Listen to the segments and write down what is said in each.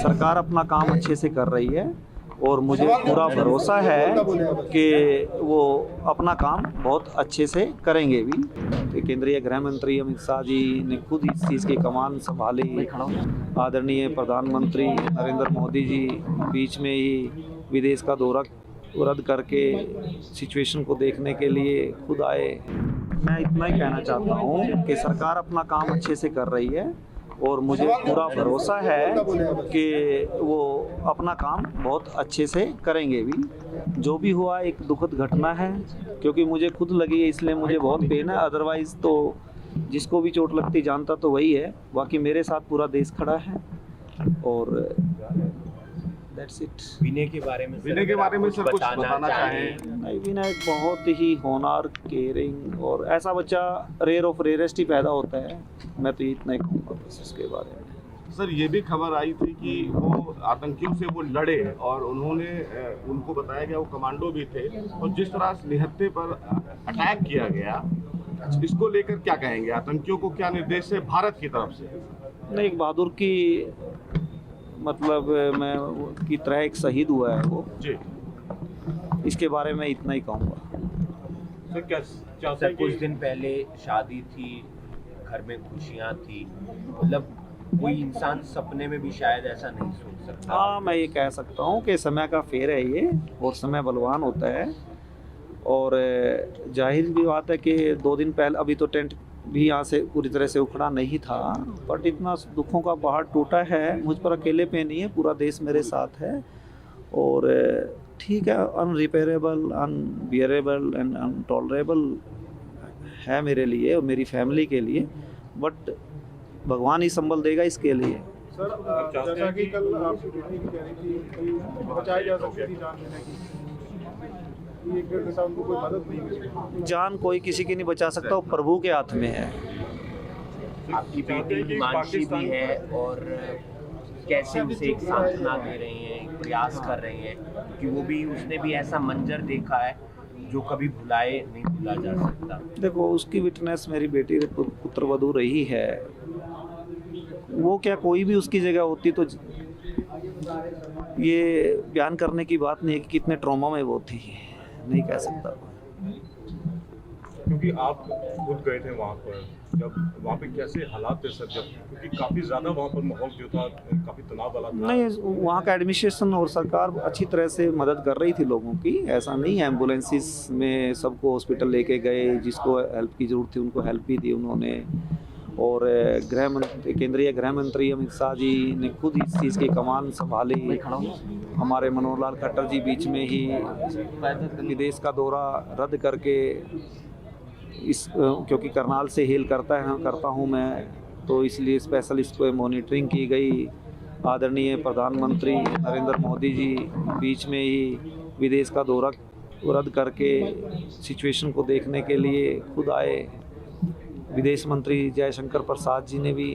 सरकार अपना काम अच्छे से कर रही है और मुझे पूरा भरोसा है कि वो अपना काम बहुत अच्छे से करेंगे भी। तो केंद्रीय गृह मंत्री अमित शाह जी ने खुद इस चीज़ की कमान संभाली। आदरणीय प्रधानमंत्री नरेंद्र मोदी जी बीच में ही विदेश का दौरा रद्द करके सिचुएशन को देखने के लिए खुद आए। मैं इतना ही कहना चाहता हूँ कि सरकार अपना काम अच्छे से कर रही है और मुझे पूरा भरोसा है कि वो अपना काम बहुत अच्छे से करेंगे भी। जो भी हुआ एक दुखद घटना है, क्योंकि मुझे खुद लगी है इसलिए मुझे बहुत पेन है। अदरवाइज़ तो जिसको भी चोट लगती जानता तो वही है, बाकी मेरे साथ पूरा देश खड़ा है। और दैट्स इट। विनय के बारे में सर कुछ बताना चाहें? नहीं, विनय एक बहुत ही होनहार, केयरिंग और ऐसा बच्चा रेयर ऑफ रेयरेस्ट ही पैदा होता है। मैं तो इतना ही कहूँगा बस इसके बारे में। सर ये भी खबर आई थी कि वो आतंकियों से वो लड़े और उन्होंने उनको बताया गया वो कमांडो भी थे, और जिस तरह निहत्थे पर अटैक किया गया, इसको लेकर क्या कहेंगे? आतंकियों को क्या निर्देश है भारत की तरफ से? नहीं, एक बहादुर की मतलब मैं की तरह एक शहीद हुआ है वो जी। इसके बारे में इतना ही कहूँगा। सर क्या सर कुछ दिन पहले शादी थी, घर में खुशियाँ थी, मतलब कोई इंसान सपने में भी शायद ऐसा नहीं सोच सकता। हाँ, मैं ये कह सकता हूँ कि समय का फेर है ये, और समय बलवान होता है। और जाहिर भी बात है कि 2 दिन पहले अभी तो टेंट भी यहाँ से पूरी तरह से उखड़ा नहीं था, बट इतना दुखों का पहाड़ टूटा है। मुझ पर अकेले पे नहीं है, पूरा देश मेरे साथ है। और ठीक है, अनरिपेयरेबल, अनबियरेबल एंड अनटॉलरेबल है मेरे लिए और मेरी फैमिली के लिए, बट भगवान ही संभल देगा इसके लिए। सर जैसा कि कल आप कह रही थी कि बचाई जा सकती थी जान लेने की, एक डेढ़ घंटा उनको कोई मदद नहीं मिली। जान कोई किसी की नहीं बचा सकता, वो प्रभु के हाथ में है। आपकी बेटी हिमांशी भी है और कैसे उसे एक सांत्वना दे रही हैं, एक प्रयास कर रही हैं कि वो भी, उसने भी ऐसा मंजर देखा है जो कभी नहीं भुला जा सकता। देखो, उसकी विटनेस मेरी बेटी पुत्रवधू रही है। वो क्या कोई भी उसकी जगह होती तो ये बयान करने की बात नहीं है कि कितने ट्रॉमा में वो थी, नहीं कह सकता। क्योंकि आप खुद गए थे वहाँ पर, जब वहाँ पे कैसे हालात थे सर? जब क्योंकि काफ़ी ज़्यादा वहाँ पर माहौल जो था काफ़ी तनाव वाला था। नहीं, वहाँ का एडमिनिस्ट्रेशन और सरकार अच्छी तरह से मदद कर रही थी लोगों की, ऐसा नहीं है। एम्बुलेंसेस में सबको हॉस्पिटल लेके गए, जिसको हेल्प की ज़रूरत थी उनको हेल्प भी दी उन्होंने। और केंद्रीय गृह मंत्री अमित शाह जी ने खुद इस चीज़ की कमान संभाली। हमारे मनोहर लाल खट्टर जी बीच में ही विदेश का दौरा रद्द करके क्योंकि करनाल से हेल करता हूँ मैं, तो इसलिए स्पेशल इस पर मॉनिटरिंग की गई। आदरणीय प्रधानमंत्री नरेंद्र मोदी जी बीच में ही विदेश का दौरा रद्द करके सिचुएशन को देखने के लिए खुद आए। विदेश मंत्री जयशंकर प्रसाद जी ने भी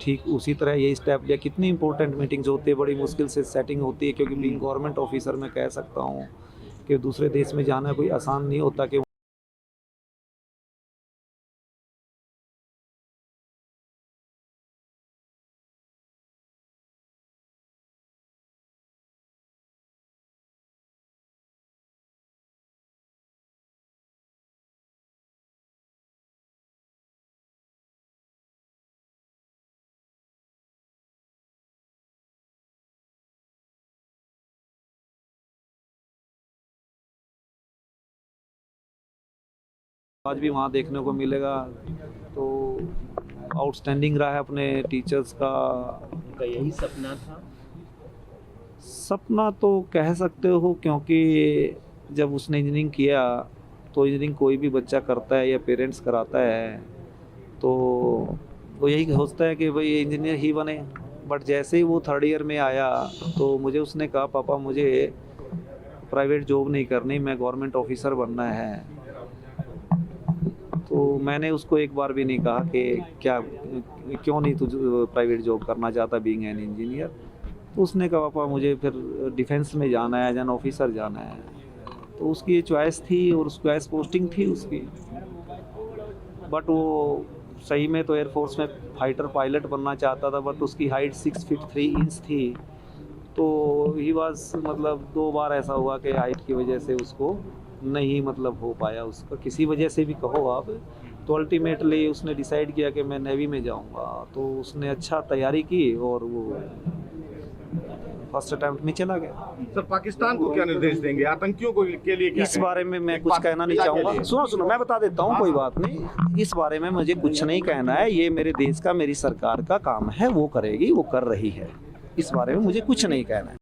ठीक उसी तरह यही स्टेप लिया। कितनी इंपॉर्टेंट मीटिंग्स होती है, बड़ी मुश्किल से सेटिंग होती है, क्योंकि बीइंग गवर्नमेंट ऑफिसर मैं कह सकता हूँ कि दूसरे देश में जाना कोई आसान नहीं होता कि आज भी वहाँ देखने को मिलेगा। तो आउटस्टैंडिंग रहा है अपने टीचर्स का। उनका यही सपना था? सपना तो कह सकते हो, क्योंकि जब उसने इंजीनियरिंग किया तो इंजीनियरिंग कोई भी बच्चा करता है या पेरेंट्स कराता है तो वो यही सोचता है कि भाई इंजीनियर ही बने। बट जैसे ही वो 3rd ईयर में आया तो मुझे उसने कहा, पापा मुझे प्राइवेट जॉब नहीं करनी, मैं गवर्नमेंट ऑफिसर बनना है। तो मैंने उसको एक बार भी नहीं कहा कि क्यों नहीं तुझ प्राइवेट जॉब करना चाहता बीइंग एन इंजीनियर। तो उसने कहा, पापा मुझे फिर डिफेंस में जाना है, एज एन ऑफिसर जाना है। तो उसकी ये चॉइस थी और उस चॉइस पोस्टिंग थी उसकी। बट वो सही में तो एयरफोर्स में फाइटर पायलट बनना चाहता था, बट उसकी हाइट 6 फीट 3 इंच थी। तो ही वाज मतलब 2 बार ऐसा हुआ कि हाइट की वजह से उसको नहीं मतलब हो पाया, उसका किसी वजह से भी कहो आप, तो अल्टीमेटली उसने डिसाइड किया कि मैं नेवी में जाऊंगा। तो उसने अच्छा तैयारी की और वो फर्स्ट अटेम्प्ट में चला गया। सर पाकिस्तान को क्या निर्देश देंगे, आतंकियों को के लिए क्या इस बारे में मैं कुछ कहना नहीं चाहूँगा। सुनो मैं बता देता हूँ, कोई बात नहीं, इस बारे में मुझे कुछ नहीं कहना है। ये मेरे देश का, मेरी सरकार का काम है, वो करेगी, वो कर रही है। इस बारे में मुझे कुछ नहीं कहना है।